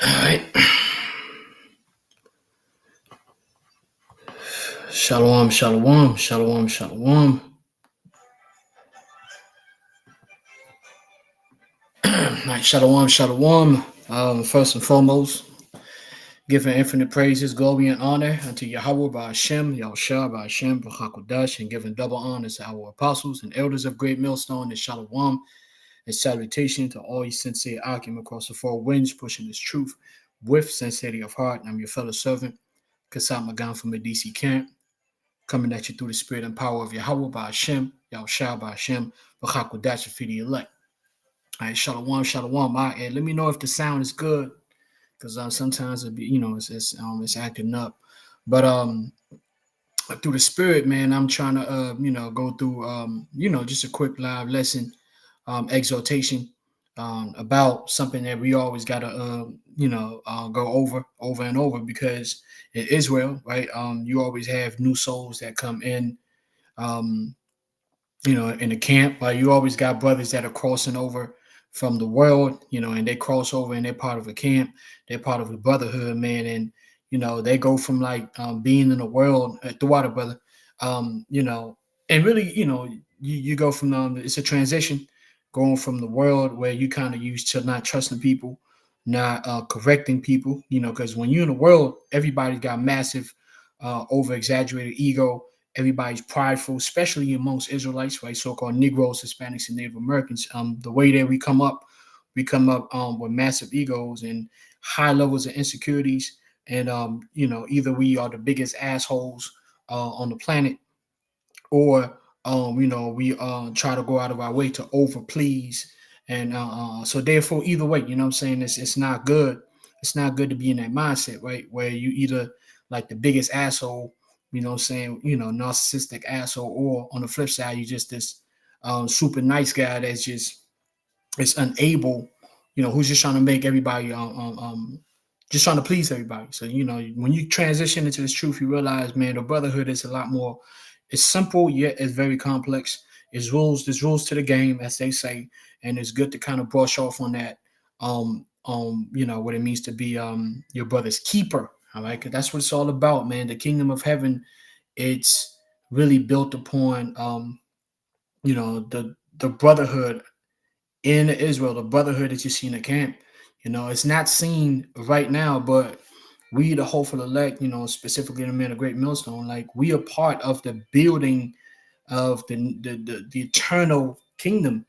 All right. Shalom, shalom, shalom, shalom. All right, shalom, shalom. First and foremost, giving infinite praises, glory, and honor unto Yahawah by Hashem, Yahushua by Hashem, QADASH, and giving double honors to our apostles and elders of Great Millstone, and shalom, and salutation to all you sincere Akim across the four winds, pushing this truth with sincerity of heart. I'm your fellow servant, Kasat Magan from the DC camp, coming at you through the spirit and power of Yahawah by Hashem, Yahushua by Hashem, QADASH, and for the elect. All right, shalom, shalom. All right, let me know if the sound is good, because sometimes it be, it's acting up. But through the spirit, man, I'm trying to go through just a quick live lesson, exhortation, about something that we always gotta go over and over, because in Israel, right, you always have new souls that come in, um, in the camp. You always got brothers that are crossing over from the world, and they cross over and they're part of a camp. They're part of a brotherhood, man. And, they go from like being in the world throughout a brother, and really, you go from, it's a transition going from the world where you kind of used to not trusting people, not correcting people, because when you're in the world, everybody's got massive, over exaggerated ego. Everybody's prideful, especially amongst Israelites, right? So-called Negroes, Hispanics, and Native Americans. The way that we come up with massive egos and high levels of insecurities, and either we are the biggest assholes on the planet, or we try to go out of our way to over please, and so therefore, either way, I'm saying, it's not good. It's not good to be in that mindset, right? Where you either like the biggest asshole, saying, narcissistic asshole, or on the flip side, you just this super nice guy that's just is unable, who's just trying to make everybody just trying to please everybody. So, when you transition into this truth, you realize, man, the brotherhood is a lot more. It's simple, yet it's very complex. There's rules to the game, as they say, and it's good to kind of brush off on that. What it means to be your brother's keeper. All right, because that's what it's all about, man. The kingdom of heaven, it's really built upon the brotherhood in Israel, the brotherhood that you see in the camp. It's not seen right now, but we, the hopeful elect, specifically the men of Great Millstone, like, we are part of the building of the eternal kingdom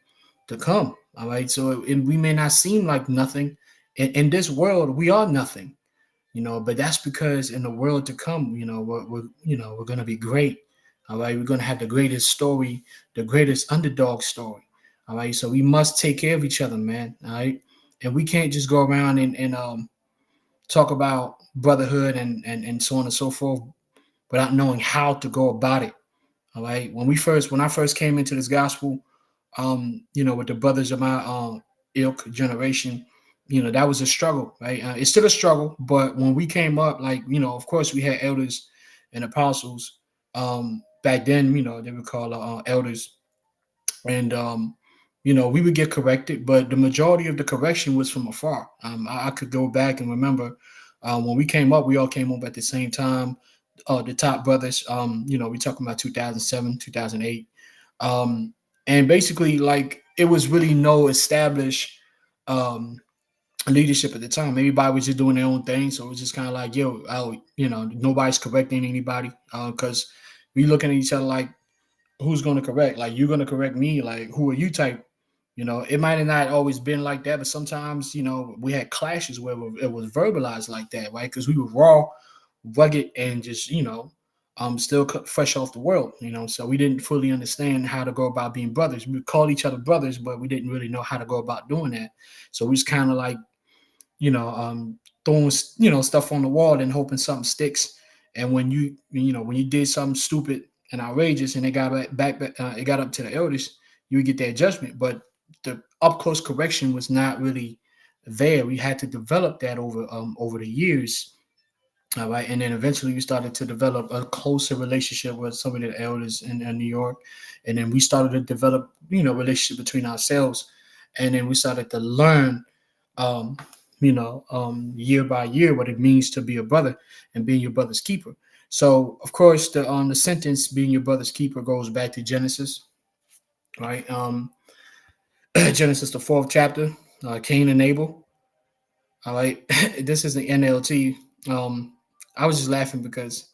to come. All right. So we may not seem like nothing. In this world, we are nothing, but that's because in the world to come, we're gonna be great. All right. We're gonna have the greatest story, the greatest underdog story. All right. So we must take care of each other, man. All right. And we can't just go around and talk about brotherhood and so on and so forth without knowing how to go about it. All right. When I first came into this gospel, with the brothers of my ilk generation, that was a struggle, right? It's still a struggle, but when we came up, like, of course we had elders and apostles. Back then, they were called elders, and we would get corrected, but the majority of the correction was from afar. I could go back and remember when we came up, we all came up at the same time. The top brothers, we talking about 2007, 2008, and basically, like, it was really no established leadership at the time. Everybody was just doing their own thing, so it was just kind of like, nobody's correcting anybody, because we looking at each other like, who's going to correct? Like, you're going to correct me? Like, who are you type? It might have not always been like that, but sometimes, we had clashes where it was verbalized like that, right? Because we were raw, rugged, and just, still fresh off the world, so we didn't fully understand how to go about being brothers. We called each other brothers, but we didn't really know how to go about doing that. So we just kind of like, throwing, stuff on the wall and hoping something sticks. And when you did something stupid and outrageous, and it got it got up to the elders, you would get that judgment. But the up close correction was not really there. We had to develop that over the years. All right, and then eventually we started to develop a closer relationship with some of the elders in New York, and then we started to develop, relationship between ourselves, and then we started to learn, year by year, what it means to be a brother and being your brother's keeper. So, of course, the sentence "being your brother's keeper" goes back to Genesis, right? Genesis, the fourth chapter, Cain and Abel. All right, this is the NLT. I was just laughing because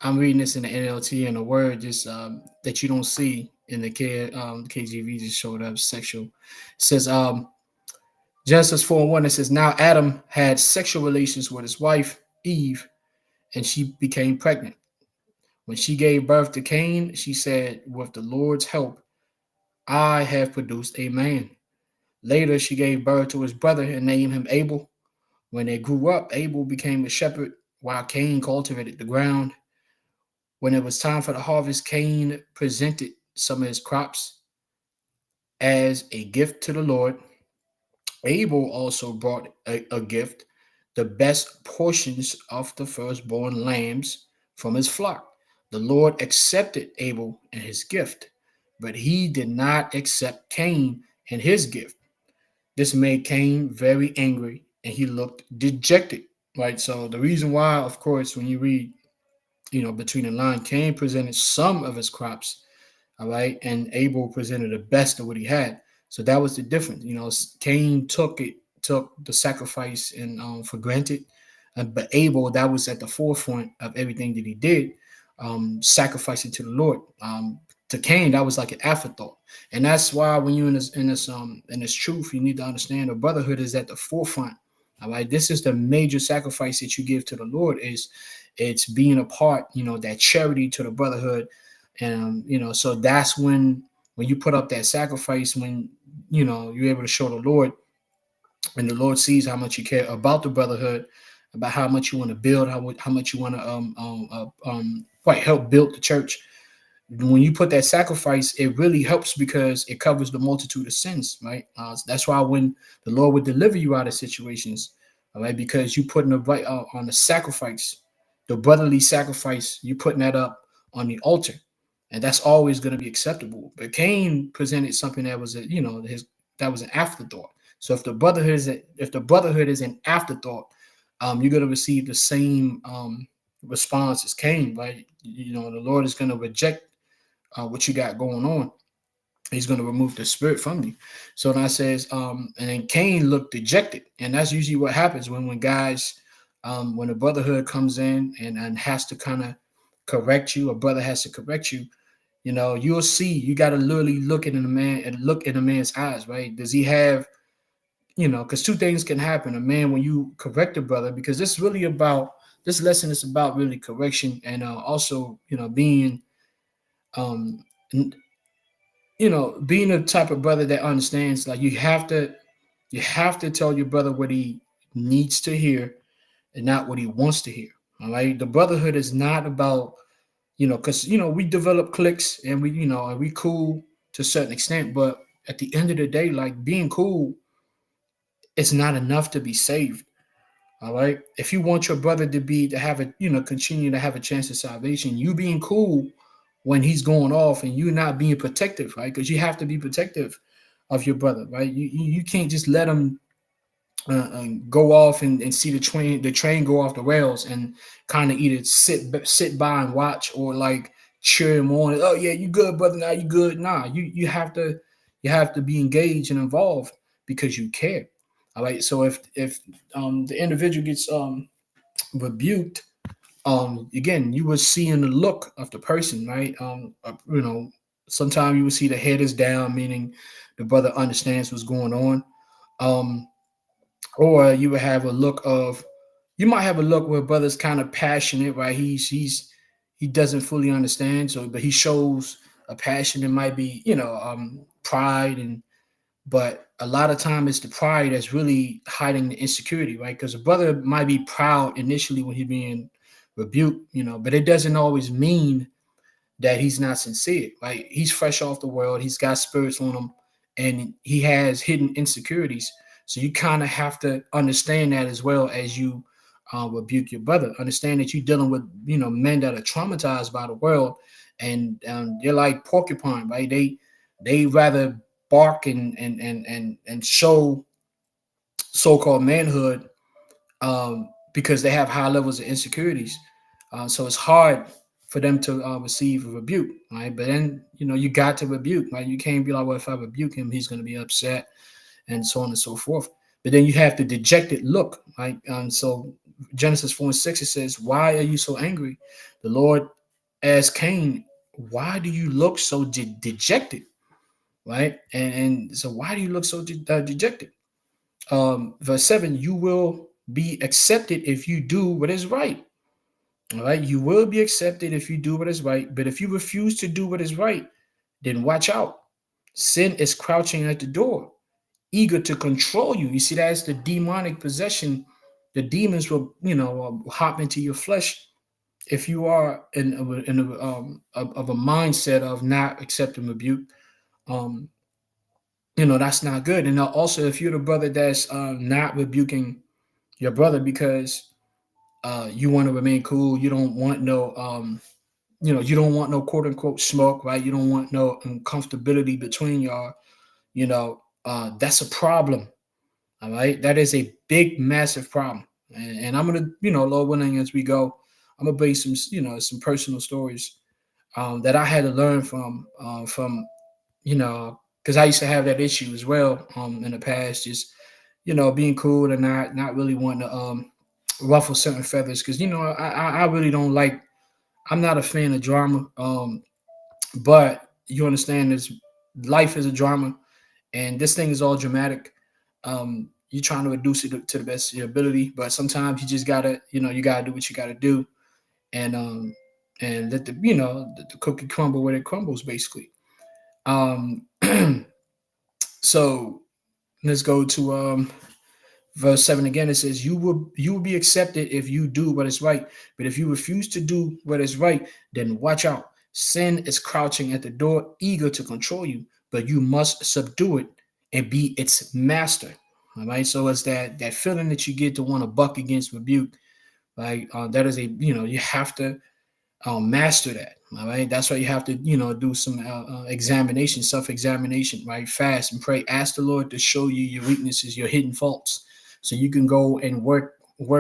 I'm reading this in the NLT, and a word just that you don't see in the KJV just showed up. Sexual. It says Genesis 4:1. It says, now Adam had sexual relations with his wife Eve, and she became pregnant. When she gave birth to Cain, she said, with the Lord's help, I have produced a man. Later, she gave birth to his brother and named him Abel. When they grew up, Abel became a shepherd while Cain cultivated the ground. When it was time for the harvest, Cain presented some of his crops as a gift to the Lord. Abel also brought a gift, the best portions of the firstborn lambs from his flock. The Lord accepted Abel and his gift, but he did not accept Cain and his gift. This made Cain very angry and he looked dejected. Right. So the reason why, of course, when you read, between the line, Cain presented some of his crops, all right, and Abel presented the best of what he had. So that was the difference. Cain took the sacrifice and for granted, but Abel, that was at the forefront of everything that he did, sacrificing to the Lord. To Cain, that was like an afterthought, and that's why when you're in this truth, you need to understand the brotherhood is at the forefront. All right, this is the major sacrifice that you give to the Lord. It's being a part, that charity to the brotherhood, and so that's when you put up that sacrifice, when you're able to show the Lord, and the Lord sees how much you care about the brotherhood, about how much you want to build, how much you want to quite help build the church. When you put that sacrifice, it really helps because it covers the multitude of sins, right? That's why when the Lord would deliver you out of situations, all right, because you putting the right on the sacrifice, the brotherly sacrifice, you putting that up on the altar, and that's always going to be acceptable. But Cain presented something that was that was an afterthought. So if the brotherhood is an afterthought, you're going to receive the same response as Cain, right? The Lord is going to reject what you got going on. He's going to remove the spirit from you. So now it says, and then Cain looked dejected, and that's usually what happens when guys, when a brotherhood comes in and has to kind of correct you, a brother has to correct you. You'll see. You got to literally look in a man's eyes, right? Does he have, because two things can happen. A man, when you correct a brother, because this lesson is about really correction, and also being um being a type of brother that understands, like, you have to tell your brother what he needs to hear and not what he wants to hear. All right. The brotherhood is not about, because we develop cliques, and we cool to a certain extent, but at the end of the day, like, being cool is not enough to be saved. All right. If you want your brother to have a, continue to have a chance of salvation, you being cool when he's going off and you not being protective, right? Because you have to be protective of your brother, right? You can't just let him go off and see the train go off the rails and kind of either sit by and watch, or like cheer him on. Oh yeah, you good, brother? Now you good? Nah, you have to be engaged and involved because you care. All right. So if the individual gets rebuked, again, you will see in the look of the person, right? Sometimes you will see the head is down, meaning the brother understands what's going on. Um, or you might have a look where brother's kind of passionate, right? He doesn't fully understand, so but he shows a passion. It might be, pride, but a lot of time it's the pride that's really hiding the insecurity, right? Because a brother might be proud initially when he's being rebuked, but it doesn't always mean that he's not sincere, right? He's fresh off the world. He's got spirits on him, and he has hidden insecurities. So you kind of have to understand that as well as you rebuke your brother. Understand that you're dealing with, men that are traumatized by the world, and they're like porcupine, right? They rather bark and show so-called manhood, because they have high levels of insecurities. So it's hard for them to receive a rebuke, right? But then, you got to rebuke, right? You can't be like, well, if I rebuke him, he's going to be upset, and so on and so forth. But then you have the dejected look, right? So Genesis 4:6, it says, why are you so angry? The Lord asked Cain, why do you look so dejected, right? And so why do you look so dejected? Verse 7, you will be accepted if you do what is right. All right, you will be accepted if you do what is right. But if you refuse to do what is right, then watch out. Sin is crouching at the door, eager to control you. You see, that's the demonic possession. The demons will, hop into your flesh if you are of a mindset of not accepting rebuke. Um, that's not good. And also, if you're the brother that's not rebuking your brother because you want to remain cool, you don't want no you don't want no quote unquote smoke, right? You don't want no uncomfortability between y'all. That's a problem. All right, that is a big, massive problem. And I'm gonna, Lord willing, as we go, I'm gonna bring some, some personal stories that I had to learn from, because I used to have that issue as well in the past, just being cool and not really wanting to ruffle certain feathers, because I really don't like. I'm not a fan of drama. But you understand this, life is a drama, and this thing is all dramatic. You're trying to reduce it to the best of your ability, but sometimes you just gotta, you gotta do what you gotta do, and let the cookie crumble when it crumbles, basically. Um, so let's go to verse 7 again. It says, you will be accepted if you do what is right, but if you refuse to do what is right, then watch out. Sin is crouching at the door, eager to control you, but you must subdue it and be its master. All right, so it's that feeling that you get to want to buck against rebuke, right? That is you have to master that. All right, that's why you have to do some examination, self-examination, right? Fast and pray, ask the Lord to show you your weaknesses, your hidden faults, so you can go and work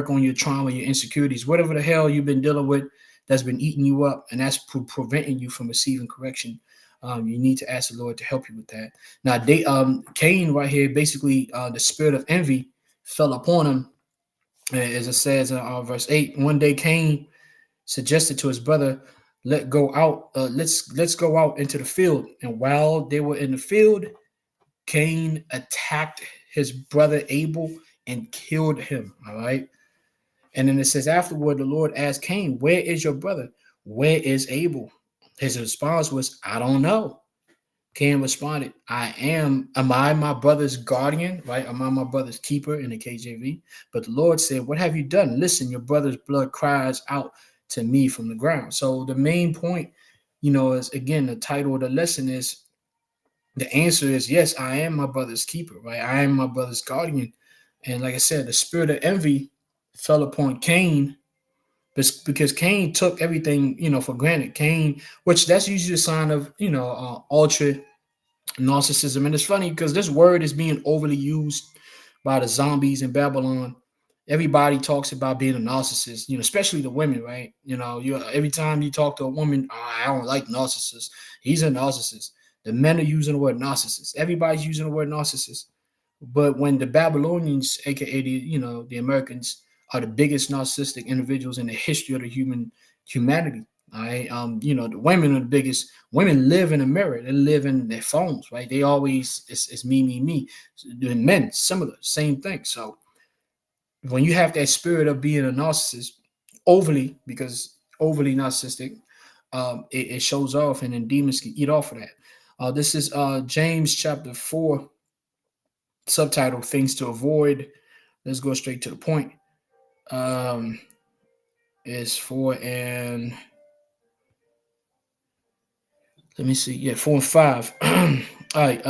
on your trauma, your insecurities, whatever the hell you've been dealing with that's been eating you up, and that's preventing you from receiving correction. You need to ask the Lord to help you with that. Now, Cain right here, basically, the spirit of envy fell upon him, as it says in verse 8. One day, Cain suggested to his brother, let's go out into the field. And while they were in the field, Cain attacked his brother Abel and killed him. All right. And then it says, afterward, the Lord asked Cain, where is your brother? Where is Abel? His response was, I don't know. Cain responded, am I my brother's guardian, right? Am I my brother's keeper in the KJV? But the Lord said, what have you done? Listen, your brother's blood cries out to me from the ground. So the main point, is, again, the title of the lesson is, the answer is yes, I am my brother's keeper, right? I am my brother's guardian. And like I said, the spirit of envy fell upon Cain, because Cain took everything, for granted. Cain, which that's usually a sign of, ultra narcissism. And it's funny because this word is being overly used by the zombies in Babylon. Everybody talks about being a narcissist, especially the women, right? Every time you talk to a woman, I don't like narcissists. He's a narcissist. The men are using the word narcissist. Everybody's using the word narcissist. But when the Babylonians, aka the Americans, are the biggest narcissistic individuals in the history of the humanity. All right. The women are the biggest. Women live in a mirror. They live in their phones, right? They always, it's me, me, me. The men, similar, same thing. So when you have that spirit of being a narcissist, overly narcissistic, it shows off, and then demons can eat off of that. This is James chapter 4, subtitle Things to Avoid. Let's go straight to the point. It's 4 and let me see. Yeah, 4 and 5. All right.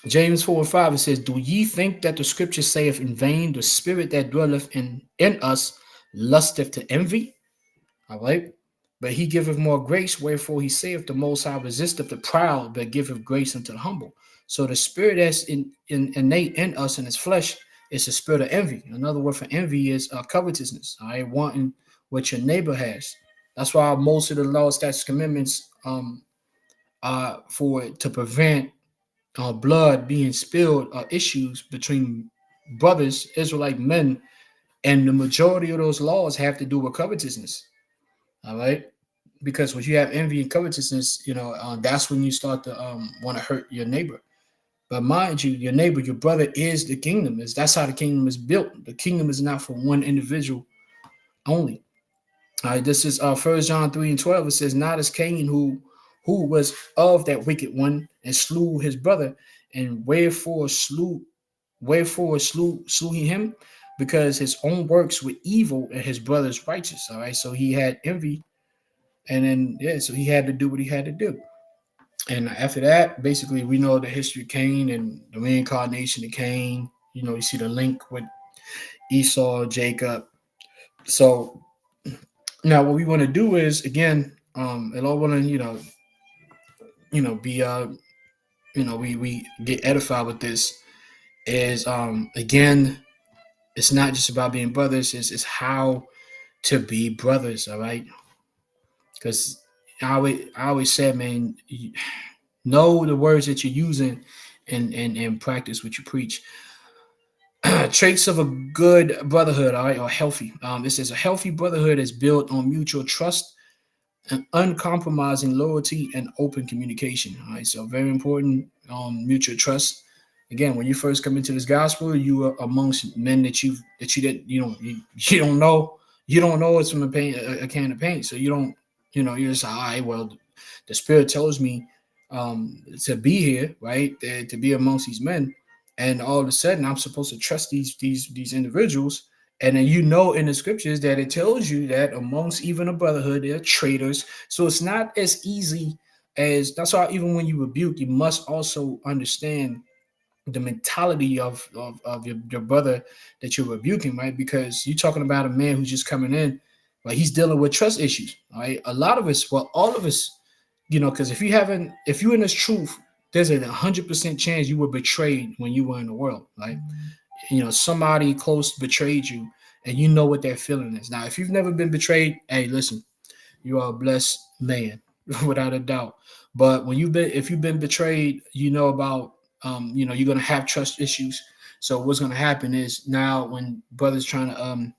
James 4 and 5, it says, do ye think that the scripture saith in vain, the spirit that dwelleth in us lusteth to envy? All right. But he giveth more grace, wherefore he saith, the Most High resisteth the proud, but giveth grace unto the humble. So the spirit that's innate in us in his flesh is the spirit of envy. Another word for envy is covetousness, all right, wanting what your neighbor has. That's why most of the laws, statutes, commandments are for to prevent blood being spilled, issues between brothers, Israelite men, and the majority of those laws have to do with covetousness. All right, because when you have envy and covetousness, that's when you start to want to hurt your neighbor. But mind you, your neighbor, your brother, is the kingdom. That's how the kingdom is built. The kingdom is not for one individual only. All right, this is 1 John 3:12. It says, not as Cain, who was of that wicked one and slew his brother, and wherefore slew he him, because his own works were evil and his brother's righteous. All right, so he had envy, and then so he had to do what he had to do. And after that, basically, we know the history of Cain and the reincarnation of Cain. You see the link with Esau, Jacob. So now, what we want to do is, again, and I want to, be, we get edified with this. Is again, it's not just about being brothers. It's how to be brothers. All right, because I always said, man, know the words that you're using, and practice what you preach. Traits of a good brotherhood, all right, or healthy. This is a healthy brotherhood is built on mutual trust and uncompromising loyalty and open communication. All right, so very important. Mutual trust. Again, when you first come into this gospel, you are amongst men that you don't know it's from a can of paint. So you don't, you're just all right. Well, the Spirit tells me to be here, right? To be amongst these men, and all of a sudden I'm supposed to trust these individuals. And then in the scriptures that it tells you that amongst even a brotherhood there are traitors. So it's not as easy as that's why even when you rebuke, you must also understand the mentality of your brother that you're rebuking, right? Because you're talking about a man who's just coming in, like he's dealing with trust issues, right? A lot of us, well, all of us, because if you're in this truth, there's a 100% chance you were betrayed when you were in the world, right? Somebody close betrayed you, and you know what that feeling is. Now, if you've never been betrayed, hey, listen, you are a blessed man, without a doubt. But if you've been betrayed, you know about, you're gonna have trust issues. So what's gonna happen is now when brothers trying to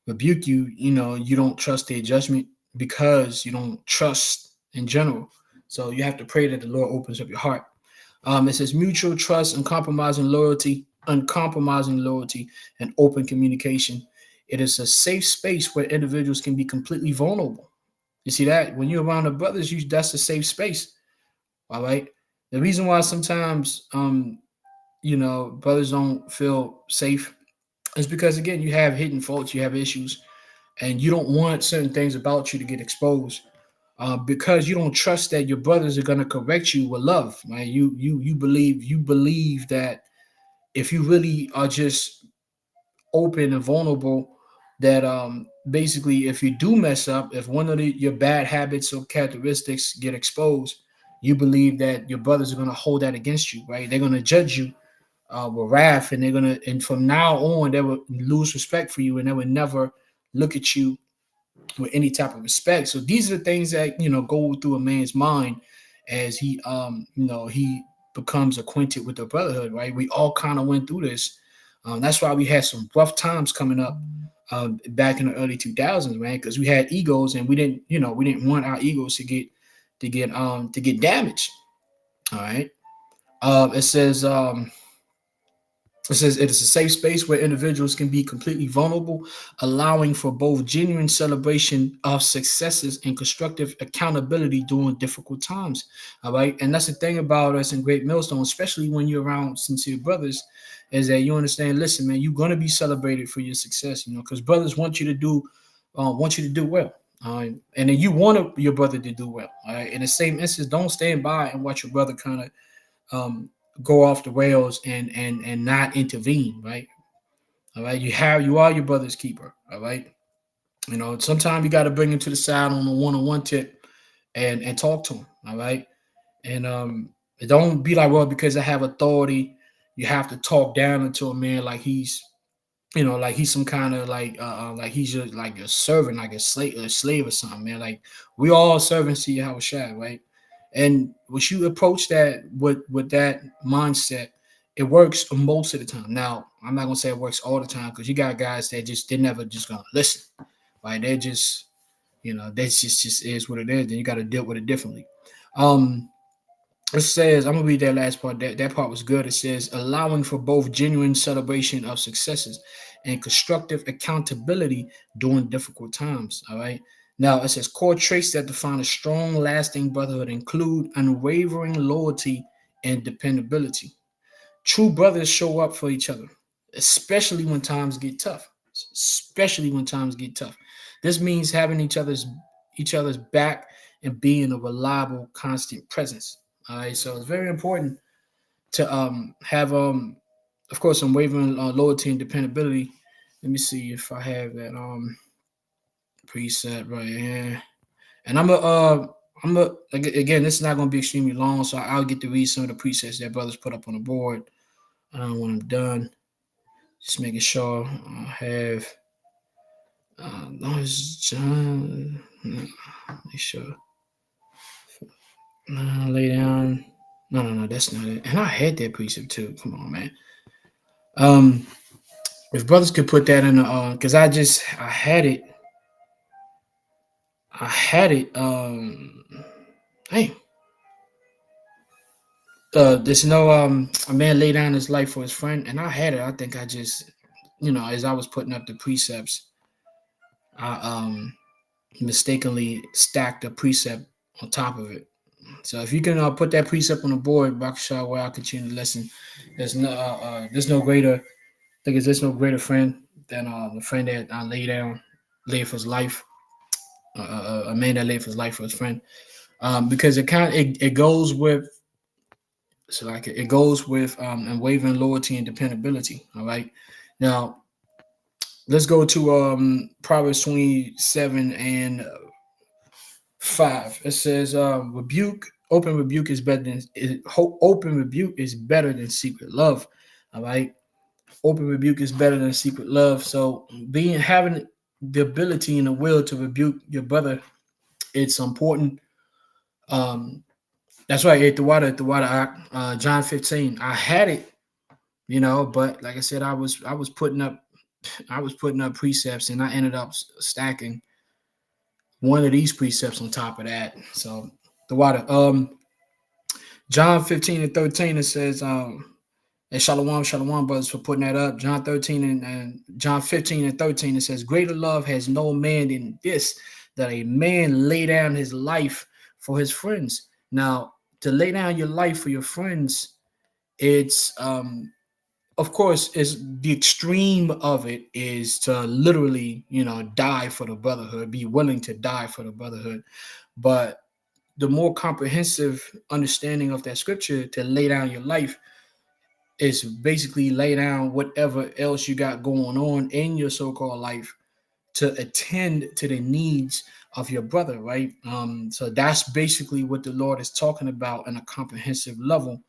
rebuke you, you don't trust their judgment because you don't trust in general. So you have to pray that the Lord opens up your heart. It says mutual trust, uncompromising loyalty, and open communication. It is a safe space where individuals can be completely vulnerable. You see that when you're around the brothers, that's a safe space. All right. The reason why sometimes brothers don't feel safe is because again you have hidden faults, you have issues, and you don't want certain things about you to get exposed. Because you don't trust that your brothers are going to correct you with love, right? You believe that if you really are just open and vulnerable, that basically if you do mess up, if one of your bad habits or characteristics get exposed, you believe that your brothers are going to hold that against you, right? They're going to judge you with wrath, and from now on they will lose respect for you, and they will never look at you with any type of respect. So these are the things that go through a man's mind as he becomes acquainted with the brotherhood, right? We all kind of went through this. That's why we had some rough times coming up back in the early 2000s, man, because we had egos, and we didn't want our egos to get damaged. All right. It says it is a safe space where individuals can be completely vulnerable, allowing for both genuine celebration of successes and constructive accountability during difficult times. All right. And that's the thing about us in Great Millstone, especially when you're around sincere brothers, is that you understand, listen, man, you're going to be celebrated for your success, because brothers want you to do well. And then you want your brother to do well. All right. In the same instance, don't stand by and watch your brother kind of go off the rails and not intervene, right? All right, you are your brother's keeper. All right. You know, sometimes you got to bring him to the side on a one-on-one tip and talk to him. All right, and don't be like, well, because I have authority, you have to talk down into a man like he's, like he's some kind of like he's just like a servant, like a slave or something, man. Like we all servants to YAHAWASHI, right? And when you approach that with that mindset, it works most of the time. Now, I'm not gonna say it works all the time because you got guys that they're never just gonna listen, right? They're just, that's just is what it is. Then you got to deal with it differently. Um, it says, I'm gonna read that last part. That part was good. It says, allowing for both genuine celebration of successes and constructive accountability during difficult times. All right. Now it says core traits that define a strong, lasting brotherhood include unwavering loyalty and dependability. True brothers show up for each other, especially when times get tough. Especially when times get tough. This means having each other's back and being a reliable, constant presence. All right, so it's very important to have of course, unwavering loyalty and dependability. Let me see if I have that preset right here. And again, this is not going to be extremely long, so I'll get to read some of the presets that brothers put up on the board when I'm done. Just making sure I have. No, it's John. Make sure. Lay down. No, that's not it. And I had that precept too. Come on, man. Um, if brothers could put that in the, because I had it. I had it. Hey, there's no a man lay down his life for his friend, and I had it. I think I just, as I was putting up the precepts, I mistakenly stacked a precept on top of it. So if you can put that precept on the board, Bakasha, where I'll continue to listen. There's no greater. I think there's no greater friend than the friend that laid for his life. A man that laid for his life for his friend. Because it goes with, so like it goes with unwavering loyalty and dependability. All right. Now let's go to Proverbs 27 and 5. It says, open rebuke is better than open rebuke is better than secret love. All right. Open rebuke is better than secret love. So having the ability and the will to rebuke your brother, it's important. That's right. The water. John 15. I had it, but like I said, I was putting up precepts, and I ended up stacking one of these precepts on top of that. So the water. John 15 and 13, it says, and Shalom, brothers, for putting that up. John 13 and John 15 and 13, it says, greater love has no man than this, that a man lay down his life for his friends. Now, to lay down your life for your friends, it's of course, is the extreme of it is to literally, die for the brotherhood, be willing to die for the brotherhood. But the more comprehensive understanding of that scripture, to lay down your life, is basically lay down whatever else you got going on in your so-called life to attend to the needs of your brother, right? So that's basically what the Lord is talking about on a comprehensive level.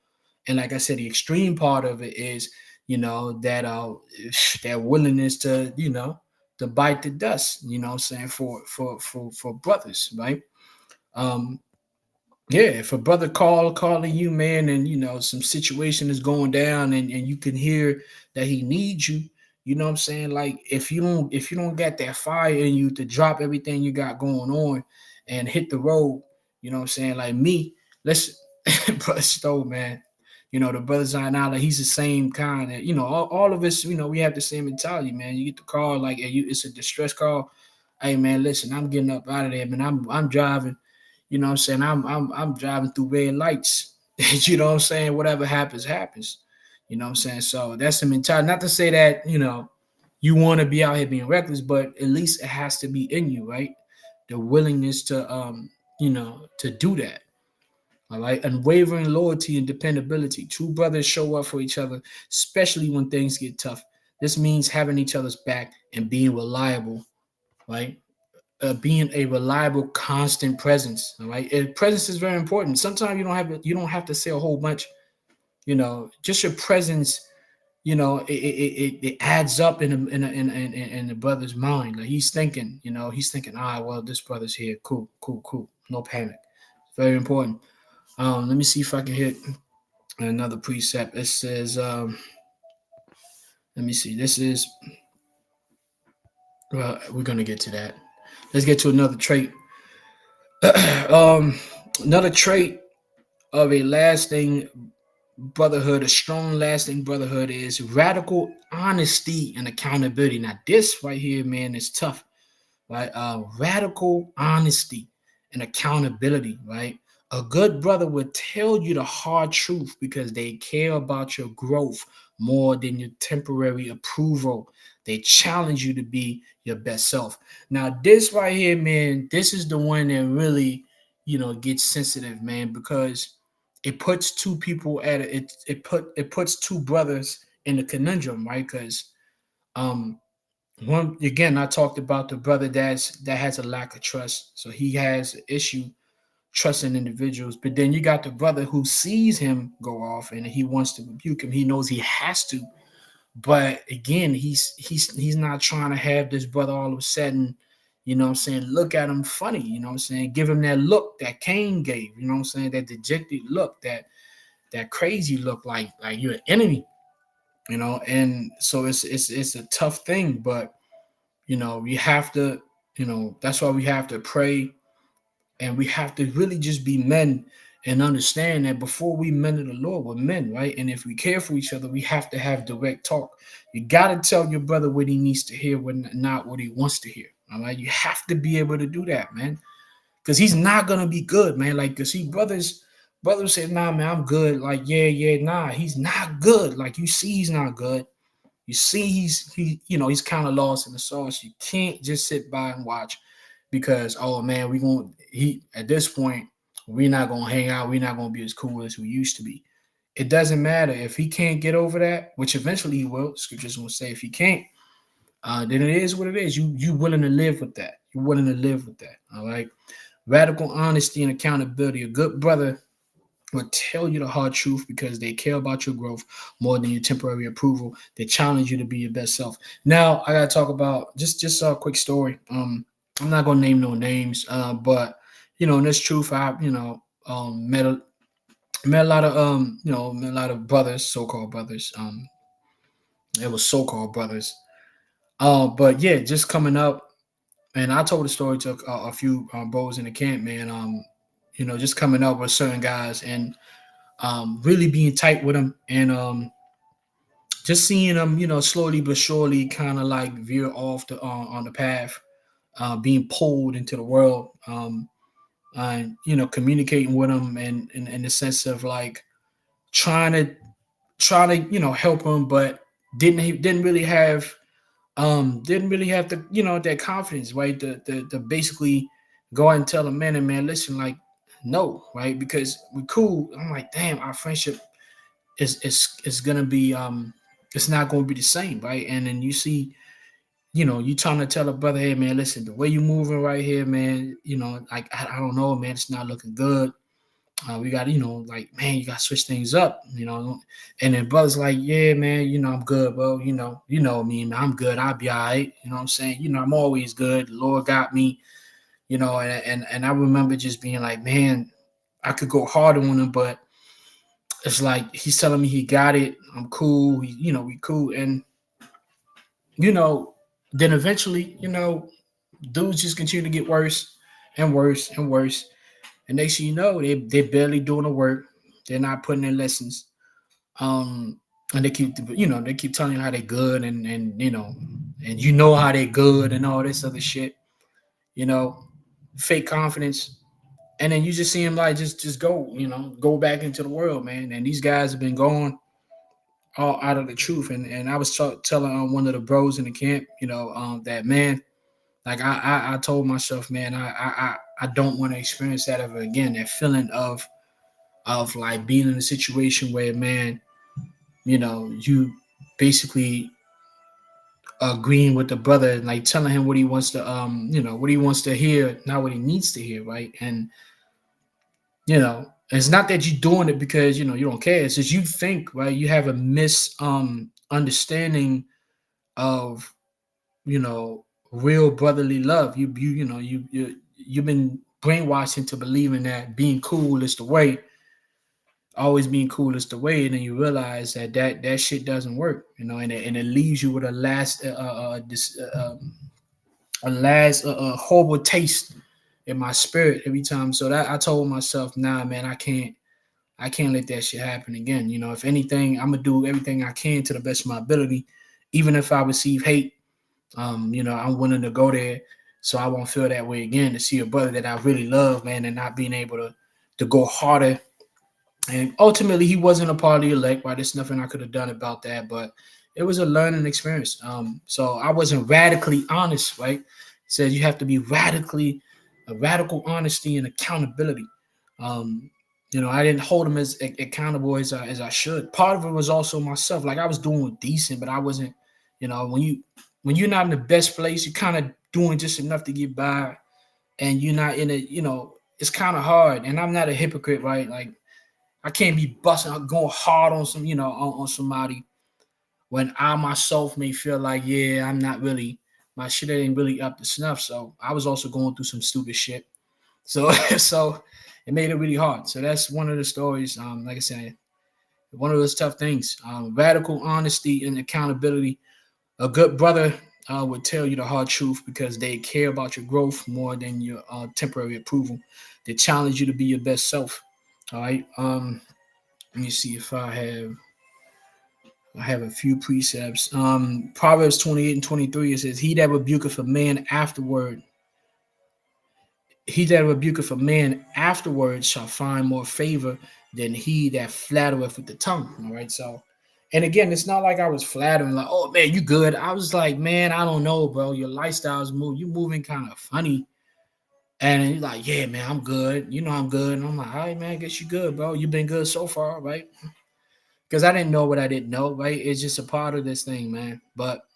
And like I said, the extreme part of it is, that willingness to, to bite the dust, what I'm saying, for brothers, right? Um, yeah, if a brother calling you, man, and some situation is going down, and you can hear that he needs you, what I'm saying? Like if you don't get that fire in you to drop everything you got going on and hit the road, what I'm saying? Like me, let's brother Stowe, man. The brother Zainala, he's the same kind. And, all of us, we have the same mentality, man. You get the call, like, it's a distress call. Hey, man, listen, I'm getting up out of there, man. I'm driving. What I'm saying? I'm driving through red lights. You know what I'm saying? Whatever happens, happens. You know what I'm saying? So that's the mentality. Not to say that, you want to be out here being reckless, but at least it has to be in you, right? The willingness to to do that. All right. Unwavering loyalty and dependability. True brothers show up for each other, especially when things get tough. This means having each other's back and being reliable, right? being a reliable, constant presence. All right, and presence is very important. Sometimes you don't have to say a whole bunch. Just your presence. It adds up in the brother's mind. Like he's thinking, well, this brother's here. Cool, cool, cool. No panic. Very important. Let me see if I can hit another precept. It says, let me see. This is, well, we're gonna get to that. Let's get to another trait. um, Another trait of a lasting brotherhood, a strong, lasting brotherhood, is radical honesty and accountability. Now, this right here, man, is tough, right? Radical honesty and accountability, right? A good brother would tell you the hard truth because they care about your growth more than your temporary approval. They challenge you to be your best self. Now, this right here, man, this is the one that really, gets sensitive, man, because it puts two people at it puts two brothers in a conundrum, right? Because one again, I talked about the brother that has a lack of trust, so he has an issue trusting individuals. But then you got the brother who sees him go off and he wants to rebuke him. He knows he has to, but again, he's not trying to have this brother all of a sudden, what I'm saying, look at him funny, what I'm saying, give him that look that Cain gave, what I'm saying, that dejected look, that crazy look, like you're an enemy, and so it's a tough thing, but we have to, that's why we have to pray, and we have to really just be men and understand that before we men of the Lord, we're men, right? And if we care for each other, we have to have direct talk. You got to tell your brother what he needs to hear, when not what he wants to hear. All right, you have to be able to do that, man, because he's not gonna be good, man. Like, cause see, brothers say, nah, man, I'm good. Like, yeah, nah, he's not good. Like, you see, he's not good. You see, he's kind of lost in the sauce. You can't just sit by and watch because, oh man, he at this point, we're not gonna hang out. We're not gonna be as cool as we used to be. It doesn't matter if he can't get over that, which eventually he will. Scriptures will say if he can't, then it is what it is. You willing to live with that. You're willing to live with that. All right. Radical honesty and accountability. A good brother will tell you the hard truth because they care about your growth more than your temporary approval. They challenge you to be your best self. Now, I gotta talk about just a quick story. I'm not gonna name no names, but in this truth, I met a lot of met a lot of brothers, so-called brothers. It was so-called brothers. But yeah, just coming up, and I told the story to a few bros in the camp, man. Just coming up with certain guys and really being tight with them, and just seeing them, slowly but surely, kind of like veer off on the path, being pulled into the world, and communicating with them, and in the sense of like trying to help them, but didn't really have the that confidence, right? The basically go out and tell them, man, listen, like, no, right? Because we're cool. I'm like, damn, our friendship is gonna be it's not gonna be the same, right? And then you see, you trying to tell a brother, hey man, listen, the way you moving right here, man, like I don't know, man, it's not looking good. We got, like, man, you got to switch things up, And then brother's like, yeah, man, I'm good, bro. Me, man, I'm good. I'll be all right. You know what I'm saying? I'm always good. The Lord got me, and I remember just being like, man, I could go harder on him, but it's like he's telling me he got it. I'm cool. We cool. And, then eventually, dudes just continue to get worse and worse and worse. And next thing you know, they're barely doing the work. They're not putting in lessons. And they keep telling you how they're good, and how they're good and all this other shit. Fake confidence. And then you just see them like just go back into the world, man. And these guys have been going all out of the truth. And I was telling one of the bros in the camp, that, man, like I told myself, man, I don't want to experience that ever again. That feeling of like being in a situation where, man, you basically agreeing with the brother and like telling him what he wants to what he wants to hear, not what he needs to hear, right? And it's not that you're doing it because you don't care. It's just you think, right? You have a understanding of real brotherly love. You've been brainwashed into believing that being cool is the way, always being cool is the way, and then you realize that shit doesn't work, and it leaves you with a last horrible taste in my spirit every time. So that I told myself, nah, man, I can't let that shit happen again. If anything, I'm gonna do everything I can to the best of my ability, even if I receive hate. I'm willing to go there so I won't feel that way again. To see a brother that I really love, man, and not being able to go harder. And ultimately, he wasn't a part of the elect, right? There's nothing I could have done about that, but it was a learning experience. So I wasn't radically honest, right? It says you have to be radical honesty and accountability. Um, I didn't hold him as accountable as I should. Part of it was also myself. Like I was doing decent, but I wasn't. When you're not in the best place, you're kind of doing just enough to get by, and you're not in it. It's kind of hard. And I'm not a hypocrite, right? Like I can't be busting, going hard on on somebody when I myself may feel like, yeah, I'm not really, my shit ain't really up to snuff. So I was also going through some stupid shit. So so it made it really hard. So that's one of the stories. Like I said, one of those tough things. Radical honesty and accountability. A good brother would tell you the hard truth because they care about your growth more than your temporary approval. They challenge you to be your best self. All right. Let me see if I have a few precepts. Proverbs 28 and 23, it says, He that rebuketh a man afterwards shall find more favor than he that flattereth with the tongue. All right. So, and again, it's not like I was flattering, like, oh man, you good. I was like, man, I don't know, bro. Your lifestyle's you moving kind of funny. And he's like, yeah, man, I'm good. I'm good. And I'm like, all right, man, I guess you good, bro. You've been good so far, right? Because I didn't know what I didn't know, right? It's just a part of this thing, man. But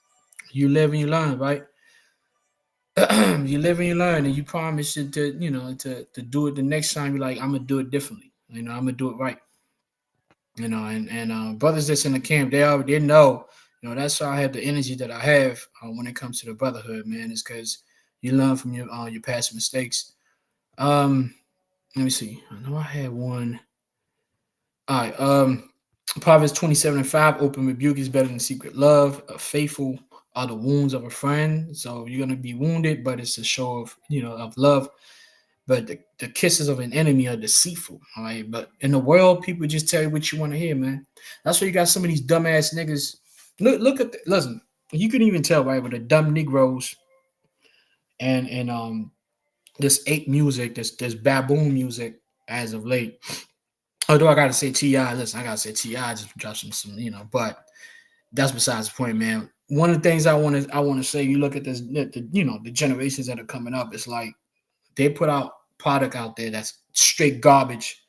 you live and you learn, right? You live and you learn, and you promise to do it the next time. You're like, I'm gonna do it differently. I'm gonna do it right. And brothers that's in the camp, they know. That's why I have the energy that I have when it comes to the brotherhood, man. Is because you learn from your past mistakes. Let me see. I know I had one. All right. Proverbs 27:5, open rebuke is better than secret love. Faithful are the wounds of a friend. So you're gonna be wounded, but it's a show of love. But the kisses of an enemy are deceitful. All right. But in the world, people just tell you what you want to hear, man. That's why you got some of these dumbass niggas. Look at listen, you can even tell, right, with the dumb Negroes and this ape music, this baboon music as of late. Although I gotta say T.I., listen, I gotta say T.I. just dropped some, but that's besides the point, man. One of the things I want to say, you look at the generations that are coming up, it's like they put out product out there that's straight garbage,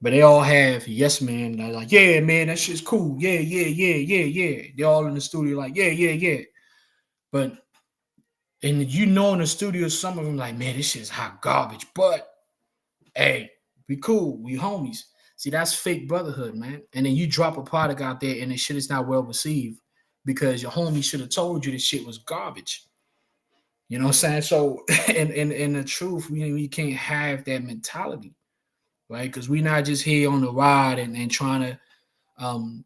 but they all have yes man. They're like, yeah, man, that shit's cool. Yeah, yeah, yeah, yeah, yeah. They're all in the studio like, yeah, yeah, yeah. But and in the studio, some of them like, man, this shit's hot garbage. But hey, we cool, we homies. See, that's fake brotherhood, man. And then you drop a product out there and the shit is not well received because your homie should have told you this shit was garbage. You know what I'm saying? So, and the truth, we can't have that mentality, right? Because we're not just here on the ride and trying to, um,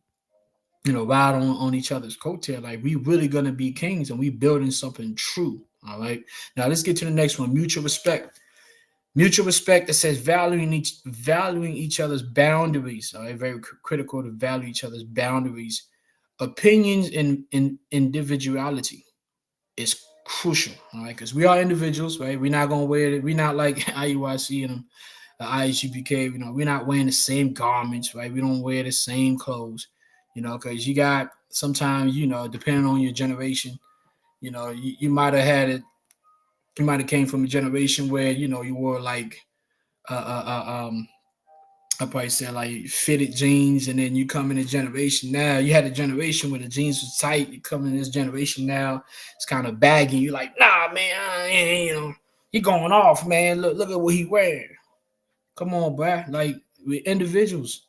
ride on each other's coattail. Like, we really going to be kings and we building something true, all right? Now, let's get to the next one, mutual respect. Mutual respect that says valuing each other's boundaries. All right, very critical to value each other's boundaries. Opinions and individuality is crucial. All right, because we are individuals, right? We're not gonna wear it. We're not like IUIC and ISUPK. We're not wearing the same garments, right? We don't wear the same clothes. Because you got sometimes, depending on your generation, you might have had it. You might have came from a generation where you wore like uh, uh, uh, um, I probably said like fitted jeans, and then you come in a generation now. You had a generation where the jeans was tight. You come in this generation now, it's kind of baggy. You're like, nah, man, you know, he going off, man. Look at what he wearing. Come on, bruh. Like we're individuals.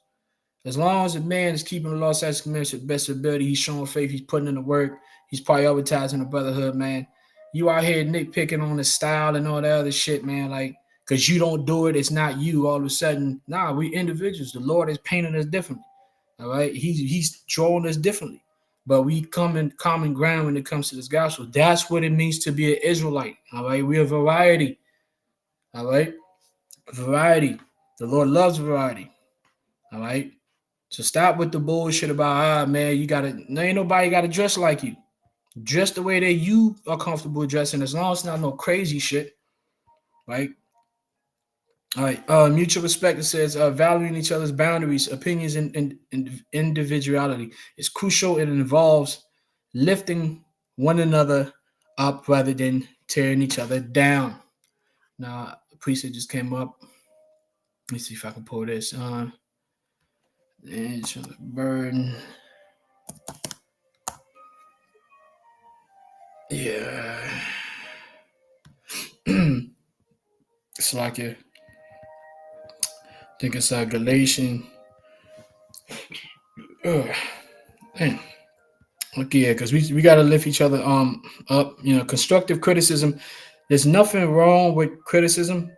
As long as a man is keeping the law, statutes, commandments to the best of ability, he's showing faith, he's putting in the work, he's prioritizing the brotherhood, man. You out here nitpicking on the style and all that other shit, man. Like, because you don't do it, it's not you. All of a sudden, nah, we individuals. The Lord is painting us differently. All right, he's drawing us differently, but we come in common ground when it comes to this gospel. That's what it means to be an Israelite. All right, we're a variety. All right, variety. The Lord loves variety. All right. So stop with the bullshit about man, you gotta ain't nobody gotta dress like you. Dress the way that you are comfortable dressing, as long as it's not no crazy shit. Right? All right. Mutual respect, it says valuing each other's boundaries, opinions, and individuality is crucial. It involves lifting one another up rather than tearing each other down. Now, the preset just came up. Let me see if I can pull this on. It's a burden. Yeah. It's like I think it's Galatian. Dang. Look, yeah, because we gotta lift each other up. You know, constructive criticism. There's nothing wrong with criticism.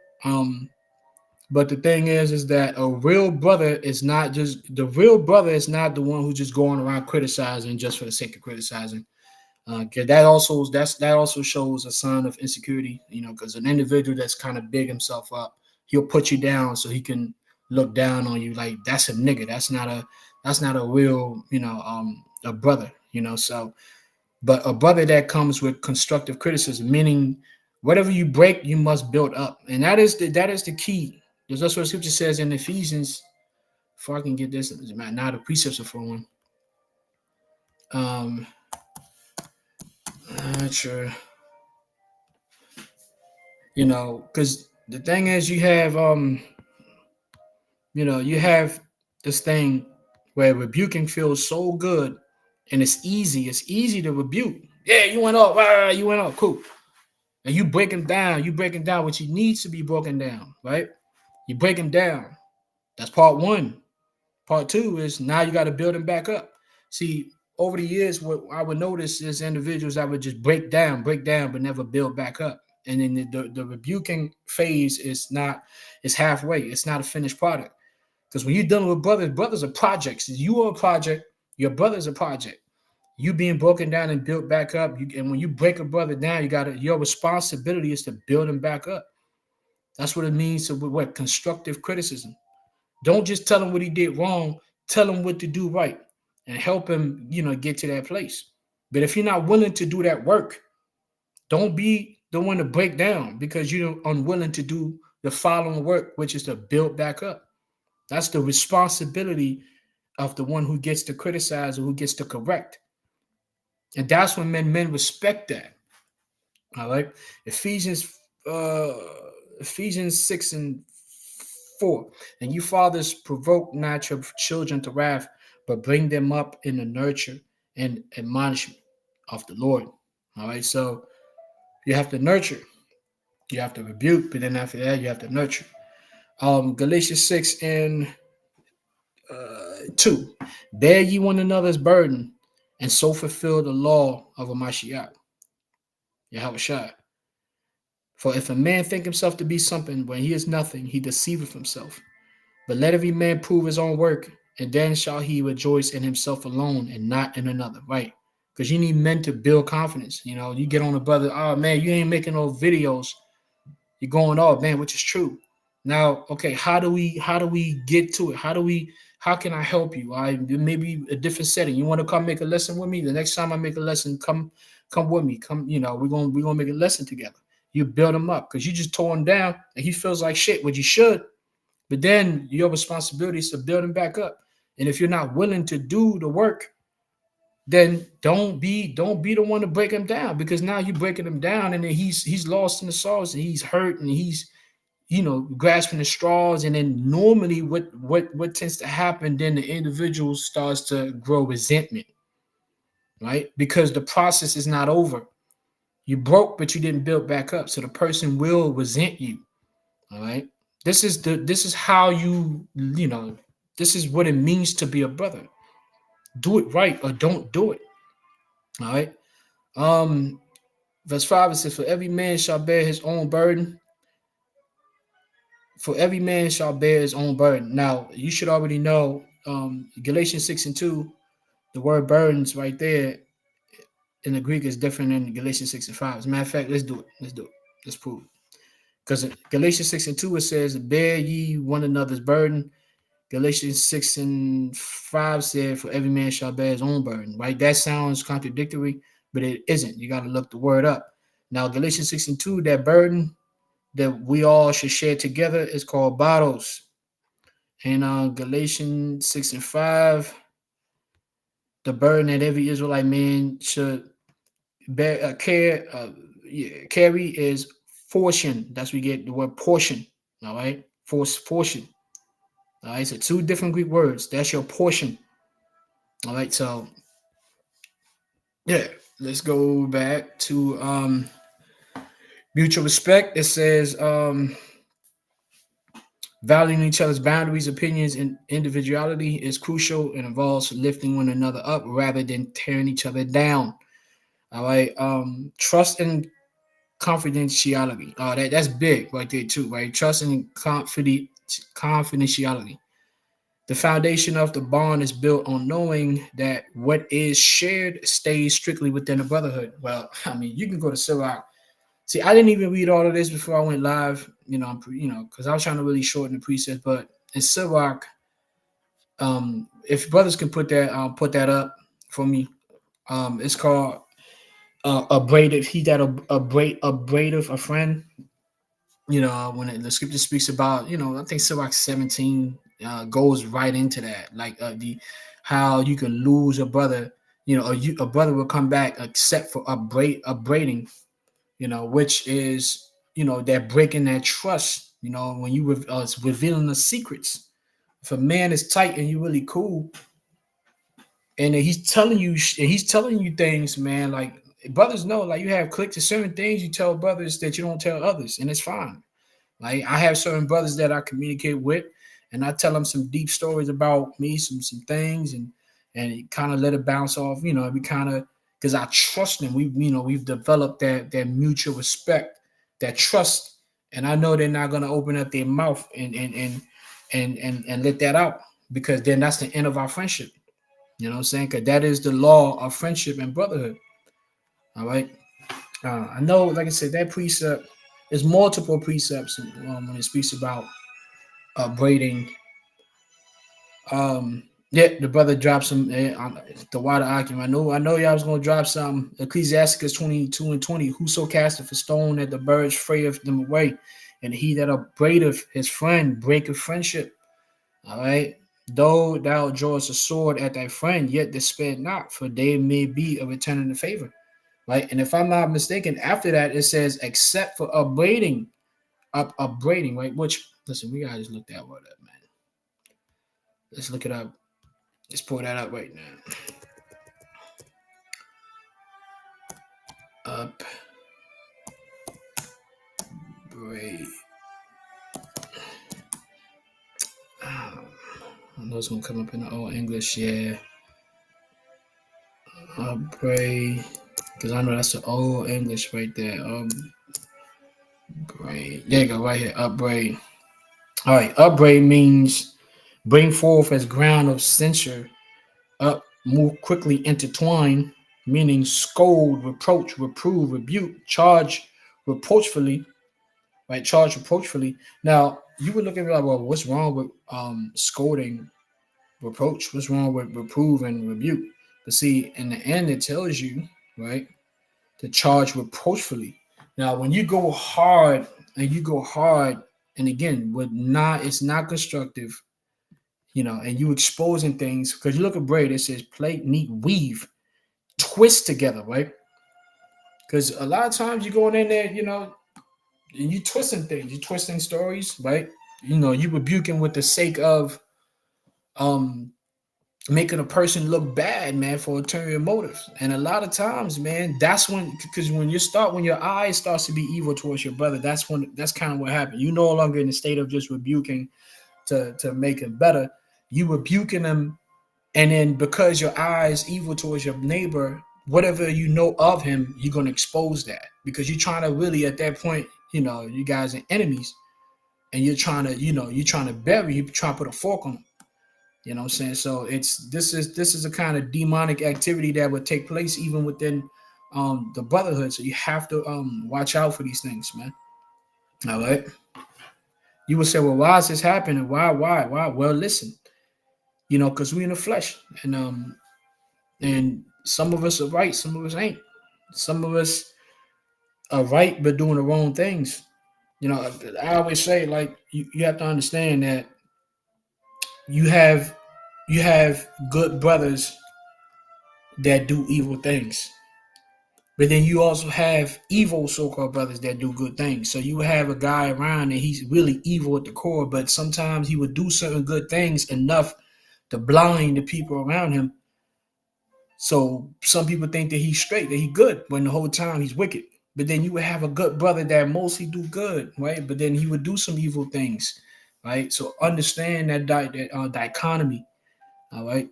But the thing is that a real brother is not just the real brother is not the one who's just going around criticizing just for the sake of criticizing. That also shows a sign of insecurity, you know, because an individual that's kind of big himself up, he'll put you down so he can look down on you like that's a nigga. That's not a real, you know, a brother, you know. So, but a brother that comes with constructive criticism, meaning whatever you break, you must build up, and that is the key. There's also what scripture says in Ephesians. Before I can get this, now the precepts are for one. Not sure. You know, because the thing is, you have you have this thing where rebuking feels so good, and it's easy. It's easy to rebuke. Yeah, you went off. You went off. Cool. And you break him down. You breaking down what he needs to be broken down, right? You break him down. That's part one. Part two is now you got to build him back up. See, over the years, what I would notice is individuals that would just break down, but never build back up. And then the rebuking phase is halfway. It's not a finished product. Because when you're dealing with brothers are projects. You are a project. Your brother's a project. You being broken down and built back up. And when you break a brother down, your responsibility is to build him back up. That's what it means to what constructive criticism. Don't just tell him what he did wrong. Tell him what to do right and help him, get to that place. But if you're not willing to do that work, don't be the one to break down because you're unwilling to do the following work, which is to build back up. That's the responsibility of the one who gets to criticize or who gets to correct. And that's when men respect that. All right. Ephesians 6:4. And you fathers provoke not your children to wrath, but bring them up in the nurture and admonishment of the Lord. All right. So you have to nurture. You have to rebuke, but then after that, you have to nurture. Galatians 6:2. Bear ye one another's burden, and so fulfill the law of a Mashiach. YAHAWASHI. For if a man think himself to be something when he is nothing, he deceiveth himself. But let every man prove his own work, and then shall he rejoice in himself alone and not in another. Right? Because you need men to build confidence. You get on a brother, oh man, you ain't making no videos. You're going, oh man, which is true. Now, okay, how do we get to it? How can I help you? Maybe a different setting. You want to come make a lesson with me? The next time I make a lesson, come with me. Come, we're gonna make a lesson together. You build him up because you just tore him down and he feels like shit, which you should. But then your responsibility is to build him back up. And if you're not willing to do the work, then don't be the one to break him down, because now you're breaking him down and then he's lost in the sauce and he's hurt and he's grasping the straws, and then normally what tends to happen, then the individual starts to grow resentment, right? Because the process is not over. You broke, but you didn't build back up, so the person will resent you. All right. This is how this is what it means to be a brother. Do it right or don't do it. All right. Verse 5, it says, for every man shall bear his own burden. For every man shall bear his own burden. Now, you should already know, Galatians 6:2, the word burdens right there in the Greek is different than Galatians 6:5. As a matter of fact, let's do it. Let's prove it. Because Galatians 6:2, it says, bear ye one another's burden. Galatians 6:5 said, for every man shall bear his own burden, right? That sounds contradictory, but it isn't. You got to look the word up. Now, Galatians 6:2, that burden that we all should share together is called baros. And Galatians 6:5, the burden that every Israelite man should bear, carry is portion. That's where we get the word portion. All right, portion. All right, so two different Greek words. That's your portion. All right, so yeah, let's go back to mutual respect. It says valuing each other's boundaries, opinions, and individuality is crucial and involves lifting one another up rather than tearing each other down. All right, trust and confidentiality. That's big right there too, right? Trust and confidentiality. The foundation of the bond is built on knowing that what is shared stays strictly within the brotherhood. Well, I mean, you can go to Sirach. See, I didn't even read all of this before I went live, because I was trying to really shorten the precepts. But in Sirach, if brothers can put that up for me, it's called abrasive. He that abrasive a friend. When the scripture speaks about, I think Sirach 17 goes right into that, like how you can lose a brother, a brother will come back except for upbraiding, which is, that breaking that trust, when you revealing the secrets. If a man is tight and you really cool, and he's telling you things, man, like brothers know, like you have clicked to certain things you tell brothers that you don't tell others, and it's fine. Like I have certain brothers that I communicate with, and I tell them some deep stories about me, some things, and kind of let it bounce off. We kind of, because I trust them. We've developed that mutual respect, that trust, and I know they're not gonna open up their mouth and let that out, because then that's the end of our friendship. You know what I'm saying? Because that is the law of friendship and brotherhood. All right. I know, like I said, that precept, there's multiple precepts when it speaks about braiding. The brother dropped some the water argument. I know y'all was gonna drop some Ecclesiasticus 22:20. Whoso casteth a stone at the birds frayeth them away, and he that upbraideth his friend breaketh friendship. All right. Though thou drawest a sword at thy friend, yet despair not, for there may be a return in the favor. Right. And if I'm not mistaken, after that it says, except for upbraiding, right? Which, listen, we gotta just look that word up, man. Let's look it up. Let's pull that up right now. Upbraid. I know it's gonna come up in the old English, yeah. Upbraid, because I know that's the old English right there. Upbraid. There you go, right here. Upbraid. All right. Upbraid means bring forth as ground of censure. Up, move quickly, intertwine, meaning scold, reproach, reprove, rebuke, charge reproachfully. Right. Charge reproachfully. Now you would look at me like, well, what's wrong with scolding, reproach? What's wrong with reprove and rebuke? But see, in the end, it tells you, right, to charge reproachfully. Now, when you go hard, and again, it's not constructive, and you exposing things, because you look at braid, it says plait, knit, weave, twist together, right? Because a lot of times you're going in there, And you twisting things, you twisting stories, right? You rebuking with the sake of um making a person look bad, man, for ulterior motives. And a lot of times, man, that's when, because when your eye starts to be evil towards your brother, that's kind of what happened. You no longer in the state of just rebuking to make him better. You rebuking him, and then because your eye is evil towards your neighbor, whatever you know of him, you're gonna expose that, because you're trying to really at that point, you guys are enemies, and you're trying to bury, you trying to put a fork on him. You know what I'm saying? So this is a kind of demonic activity that would take place even within the brotherhood. So you have to watch out for these things, man. All right. You would say, well, why is this happening? Why? Well, listen, because we in the flesh, and some of us are right, some of us ain't. Some of us are right but doing the wrong things. I always say, like, you have to understand that you have you have good brothers that do evil things. But then you also have evil so-called brothers that do good things. So you have a guy around and he's really evil at the core, but sometimes he would do certain good things enough to blind the people around him. So some people think that he's straight, that he's good, when the whole time he's wicked. But then you would have a good brother that mostly do good, right? But then he would do some evil things, right? So understand that dichotomy, all right?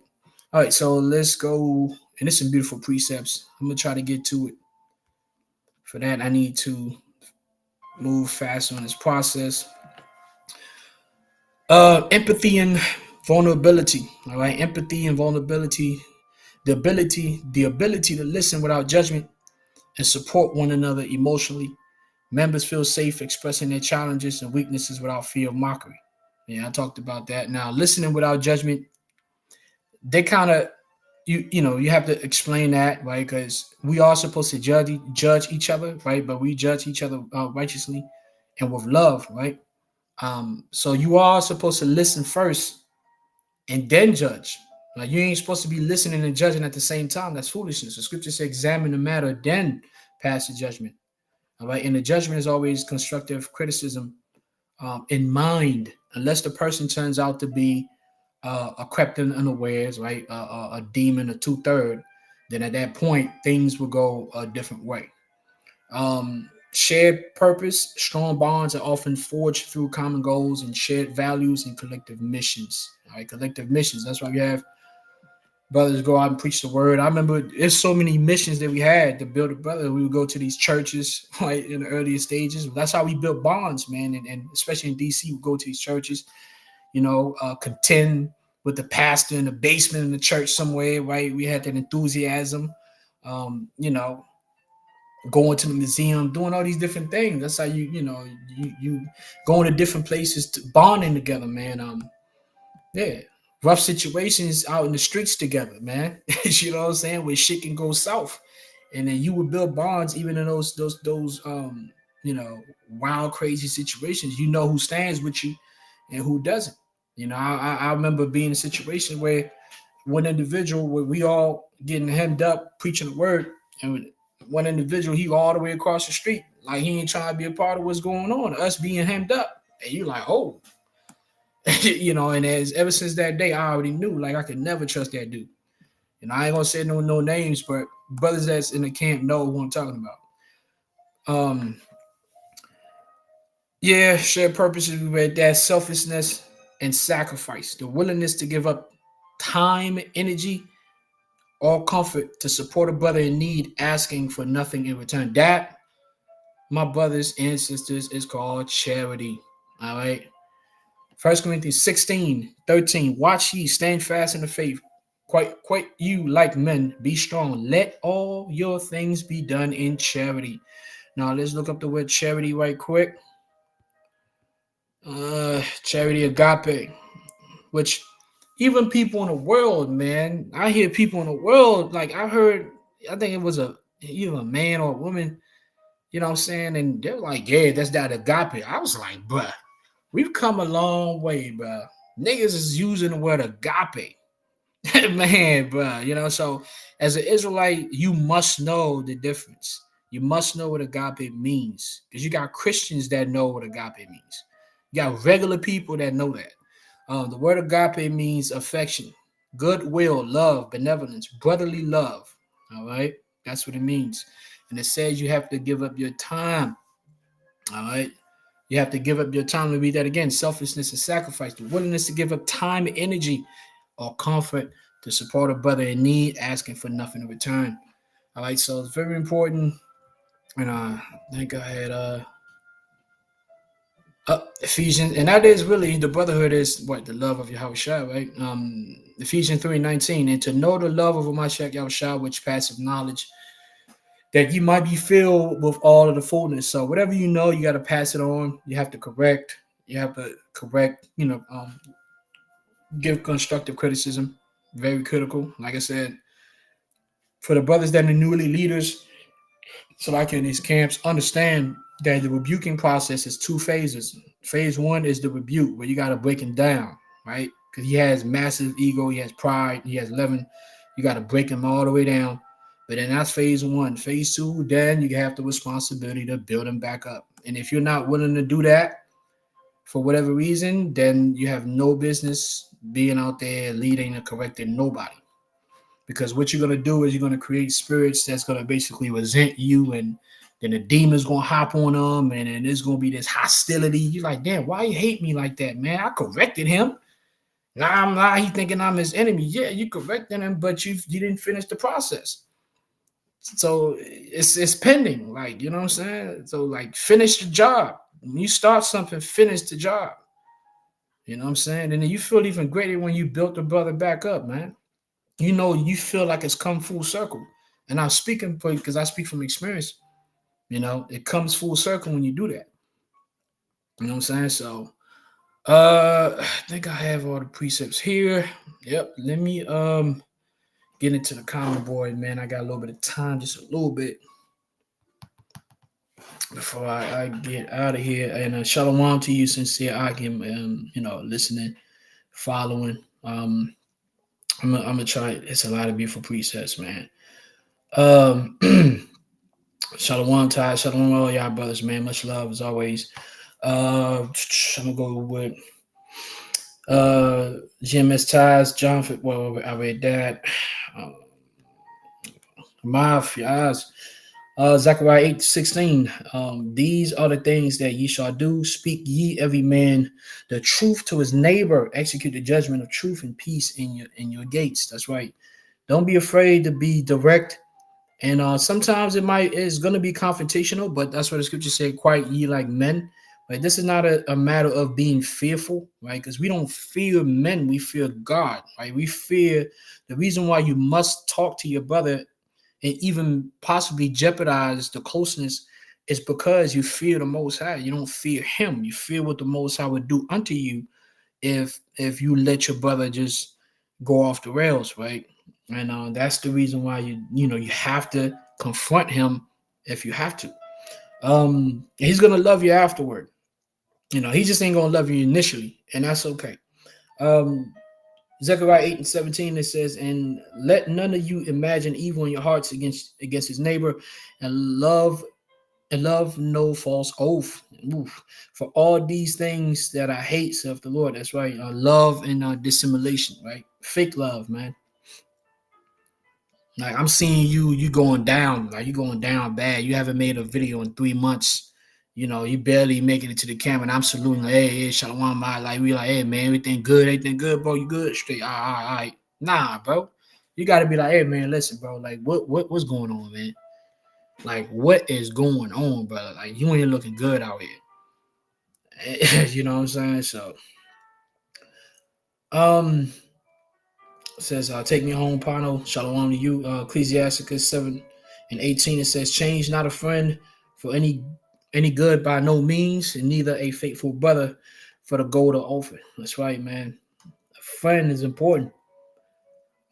All right, so let's go. And there's some beautiful precepts. I'm going to try to get to it. For that, I need to move faster on this process. Empathy and vulnerability. All right, empathy and vulnerability. The ability to listen without judgment and support one another emotionally. Members feel safe expressing their challenges and weaknesses without fear of mockery. Yeah, I talked about that. Now, listening without judgment, they kind of you have to explain that, right? Because we are supposed to judge each other, right? But we judge each other righteously and with love, right? So you are supposed to listen first and then judge. Like, you ain't supposed to be listening and judging at the same time. That's foolishness. The scripture says, examine the matter, then pass the judgment. All right, and the judgment is always constructive criticism in mind, unless the person turns out to be a crept unawares, right? A demon, a two-third. Then at that point, things will go a different way. Shared purpose, strong bonds are often forged through common goals and shared values and collective missions. All right, collective missions. That's why we have brothers go out and preach the word. I remember there's so many missions that we had to build a brother. We would go to these churches, right, in the earlier stages. That's how we built bonds, man. And especially in DC, we go to these churches, contend with the pastor in the basement in the church somewhere, right? We had that enthusiasm, going to the museum, doing all these different things. That's how you going to different places to bonding together, man. Yeah, rough situations out in the streets together, man. You know what I'm saying? Where shit can go south, and then you would build bonds even in those wild, crazy situations. You know who stands with you and who doesn't. I remember being in a situation where one individual, where we all getting hemmed up preaching the word, and one individual, he all the way across the street, like he ain't trying to be a part of what's going on, us being hemmed up, and you like, oh. And as ever since that day, I already knew, like, I could never trust that dude. And I ain't gonna say no names, but brothers that's in the camp know who I'm talking about. Shared purposes, we read that. Selflessness and sacrifice, the willingness to give up time, energy, or comfort to support a brother in need, asking for nothing in return. That, my brothers and sisters, is called charity. All right. 1 Corinthians 16:13. Watch ye, stand fast in the faith. Quite you like men, be strong. Let all your things be done in charity. Now let's look up the word charity right quick. Charity agape, which even people in the world, man, I hear people in the world, like I think it was either a man or a woman, you know what I'm saying? And they're like, yeah, that's that agape. I was like, bruh, we've come a long way, bruh. Niggas is using the word agape. Man, bruh, so as an Israelite, you must know the difference. You must know what agape means, because you got Christians that know what agape means. You got regular people that know that. The word agape means affection, goodwill, love, benevolence, brotherly love. All right, that's what it means. And it says you have to give up your time. All right, you have to give up your time. To read that again: selflessness and sacrifice, the willingness to give up time, energy, or comfort to support a brother in need, asking for nothing in return. All right, so it's very important. And I think I had Ephesians, and that is really the brotherhood is what the love of Yahushua, right? Ephesians 3:19, and to know the love of Mashiach Yahushua, which passeth knowledge, that you might be filled with all of the fullness. So whatever you know, you got to pass it on. You have to correct. You have to correct. Give constructive criticism. Very critical. Like I said, for the brothers that are newly leaders, so like in these camps, understand that the rebuking process is two phases. Phase one is the rebuke, where you got to break him down, right? Because he has massive ego, he has pride, he has leaven. You got to break him all the way down. But then that's phase one. Phase two, then you have the responsibility to build him back up. And if you're not willing to do that for whatever reason, then you have no business being out there leading or correcting nobody. Because what you're going to do is you're going to create spirits that's going to basically resent you, and then the demon's going to hop on them, and then there's going to be this hostility. You're like, damn, why you hate me like that, man? I corrected him. Now he's thinking I'm his enemy. Yeah, you corrected him, but you didn't finish the process. So it's pending, like, you know what I'm saying? So, like, finish the job. When you start something, finish the job. You know what I'm saying? And then you feel even greater when you built the brother back up, man. You feel like it's come full circle. And I'm speaking because I speak from experience. It comes full circle when you do that. You know what I'm saying? So I think I have all the precepts here. Yep. Let me get into the common board, man. I got a little bit of time, just a little bit before I get out of here. And shalom to you, sincere Akim, listening, following. I'm gonna try. It's a lot of beautiful precepts, man. Shalom, Ty. Shalom, all y'all brothers, man. Much love as always. I'm gonna go with GMS Ties, John. Well, I read that. Zechariah 8:16. These are the things that ye shall do. Speak ye every man the truth to his neighbor. Execute the judgment of truth and peace in your gates. That's right. Don't be afraid to be direct. And sometimes it's going to be confrontational, but that's what the scripture said, quiet ye like men. Right? This is not a matter of being fearful, right? Because we don't fear men, we fear God, right? We fear the reason why you must talk to your brother and even possibly jeopardize the closeness is because you fear the Most High. You don't fear him. You fear what the Most High would do unto you if you let your brother just go off the rails, right? And that's the reason why you have to confront him if you have to. He's gonna love you afterward. He just ain't gonna love you initially, and that's okay. Zechariah 8:17, it says, and let none of you imagine evil in your hearts against his neighbor, and love no false oath. Oof. For all these things that I hate, saith the Lord. That's right. Love and dissimulation, right? Fake love, man. Like, I'm seeing you going down, like you going down bad. You haven't made a video in 3 months. You barely making it to the camera, and I'm saluting, like, hey, shalom, my, like, we like, hey, man, everything good, bro? You good? Straight, all right. Nah, bro. You got to be like, hey, man, listen, bro, like, what's going on, man? Like, what is going on, brother? Like, you ain't looking good out here. You know what I'm saying? So, it says, take me home, Pano. Shalom to you. Ecclesiasticus 7:18, it says, change not a friend for any good by no means, and neither a faithful brother for the gold or offer. That's right, man. A friend is important.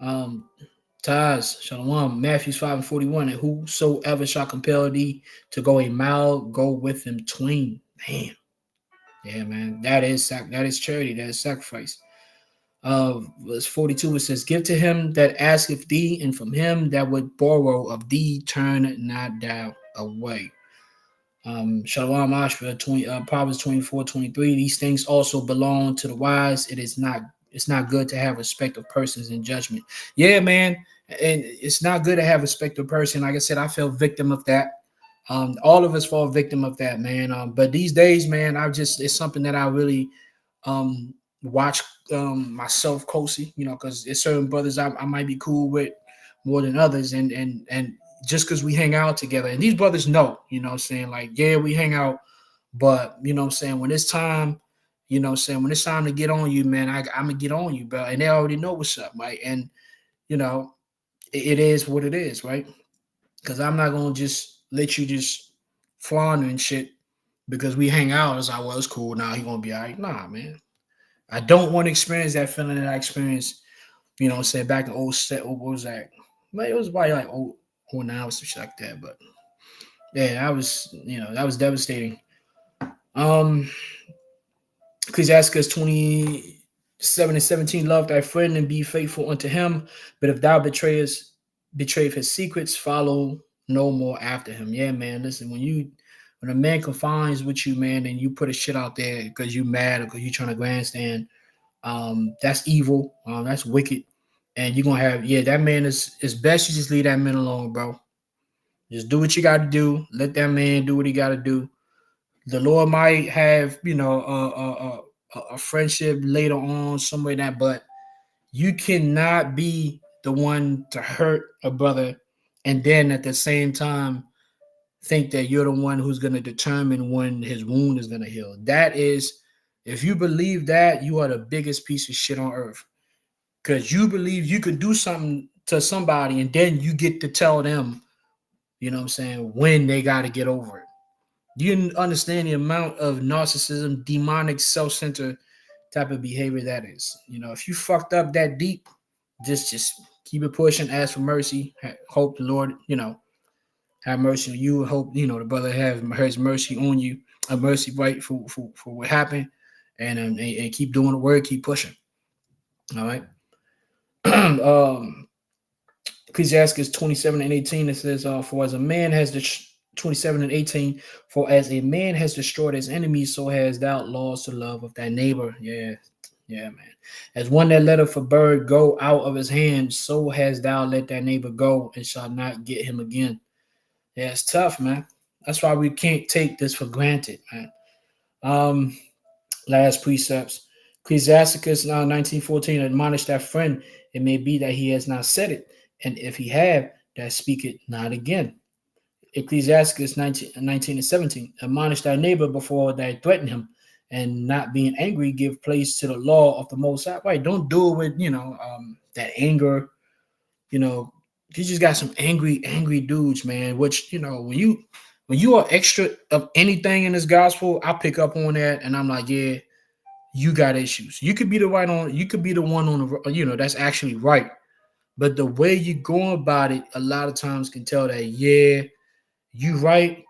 Taz, Shalom, Matthew 5:41, and whosoever shall compel thee to go a mile, go with him twain. Damn. Yeah, man. That is charity. That is sacrifice. Verse 42, it says, give to him that asketh thee, and from him that would borrow of thee, turn not thou away. Shalom Ashra, Proverbs 24:23. These things also belong to the wise. It's not good to have respect of persons in judgment. Yeah, man. And it's not good to have respect of person. Like I said, I fell victim of that. All of us fall victim of that, man. But these days, man, it's something that I really watch myself closely, because there's certain brothers I might be cool with more than others, and just because we hang out together, and these brothers know, what I'm saying, like, yeah, we hang out, but what I'm saying, when it's time, when it's time to get on you, man, I'm gonna get on you, bro, and they already know what's up, right? And it is what it is, right? Because I'm not gonna just let you just flounder and shit because we hang out. It's like, well, it's cool now. He gonna be all right. Nah, man. I don't want to experience that feeling that I experienced, say back in what was that? It was probably like 09 or some shit like that. But yeah, that was devastating. Ecclesiastes 27:17, love thy friend and be faithful unto him. But if thou betray his secrets, follow no more after him. Yeah, man. Listen, when a man confines with you, man, and you put a shit out there because you mad or because you trying to grandstand, that's evil. That's wicked. And you're gonna have, that man is best you just leave that man alone, bro. Just do what you gotta do. Let that man do what he gotta do. The Lord might have, a friendship later on, somewhere that, but you cannot be the one to hurt a brother and then at the same time think that you're the one who's going to determine when his wound is going to heal. That is, if you believe that, you are the biggest piece of shit on earth. Because you believe you could do something to somebody and then you get to tell them, when they got to get over it. You understand the amount of narcissism, demonic, self-centered type of behavior that is. If you fucked up that deep, just keep it pushing, ask for mercy, hope the Lord, have mercy on you, hope, the brother have his mercy on you, a mercy right for what happened, and keep doing the work, keep pushing. All right. Ecclesiastes 27:18, it says, for as a man has the 27:18, for as a man has destroyed his enemies, so has thou lost the love of thy neighbor. Yeah, man. As one that letteth a bird go out of his hand, so has thou let thy neighbor go and shall not get him again. Yeah, it's tough, man. That's why we can't take this for granted, man. Last precepts. Ecclesiasticus 19:14, admonish thy friend. It may be that he has not said it, and if he have, that speak it not again. Ecclesiasticus 19:17, admonish thy neighbor before thou threaten him, and not being angry, give place to the law of the Most High. Right? Don't do it with that anger. You just got some angry dudes, man. Which when you are extra of anything in this gospel, I pick up on that, and I'm like, yeah, you got issues. You could be the one on the, that's actually right. But the way you go about it, a lot of times can tell that, yeah, you right,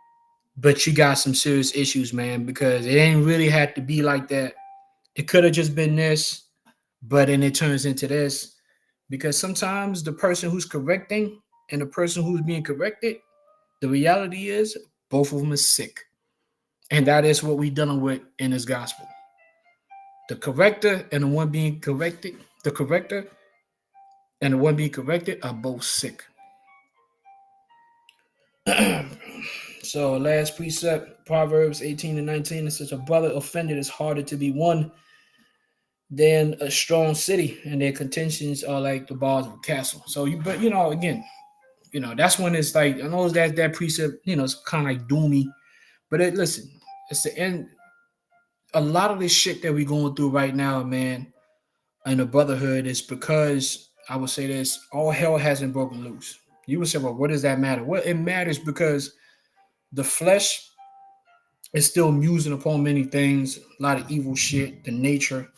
but you got some serious issues, man, because it ain't really had to be like that. It could have just been this, but then it turns into this. Because sometimes the person who's correcting and the person who's being corrected, the reality is both of them is sick. And that is what we're dealing with in this gospel. The corrector and the one being corrected, the corrector and the one being corrected are both sick. So last precept, Proverbs 18:19, it says, a brother offended is harder to be won than a strong city, and their contentions are like the bars of a castle. So again, that's when it's like, I know that precept, it's kind of like doomy, but listen, it's the end. A lot of this shit that we're going through right now, man, in the brotherhood is because, I would say this, all hell hasn't broken loose. You would say, well, what does that matter? Well, it matters because the flesh is still musing upon many things, a lot of evil shit, the nature.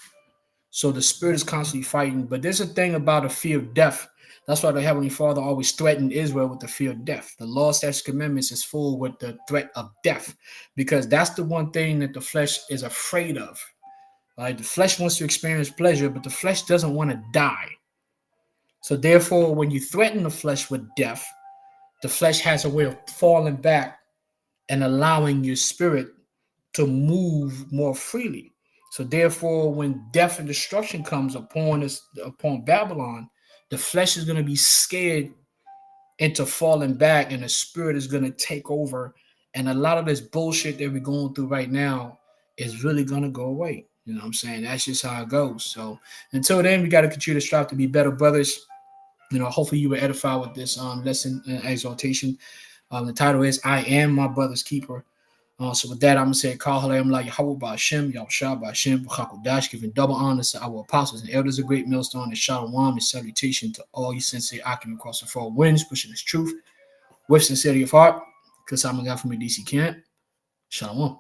So the spirit is constantly fighting. But there's a thing about a fear of death. That's why the Heavenly Father always threatened Israel with the fear of death. The law, statutes, commandments is full with the threat of death, because that's the one thing that the flesh is afraid of. Right? The flesh wants to experience pleasure, but the flesh doesn't want to die. So therefore, when you threaten the flesh with death, the flesh has a way of falling back and allowing your spirit to move more freely. So therefore, when death and destruction comes upon Babylon, the flesh is going to be scared into falling back, and the spirit is going to take over. And a lot of this bullshit that we're going through right now is really going to go away. You know what I'm saying? That's just how it goes. So until then, we got to continue to strive to be better brothers. Hopefully you were edified with this lesson, exhortation. The title is "I Am My Brother's Keeper." So with that, I'm going to say, Call Halam La YAHAWAH by HASHAM, YAHWASHI by HASHAM, QADASH, giving double honors to our apostles and elders of Great Millstone, and Shalom and salutation to all you sincere occupants across the four winds, pushing this truth with sincerity of heart. Because I'm a guy from a DC camp. Shalom.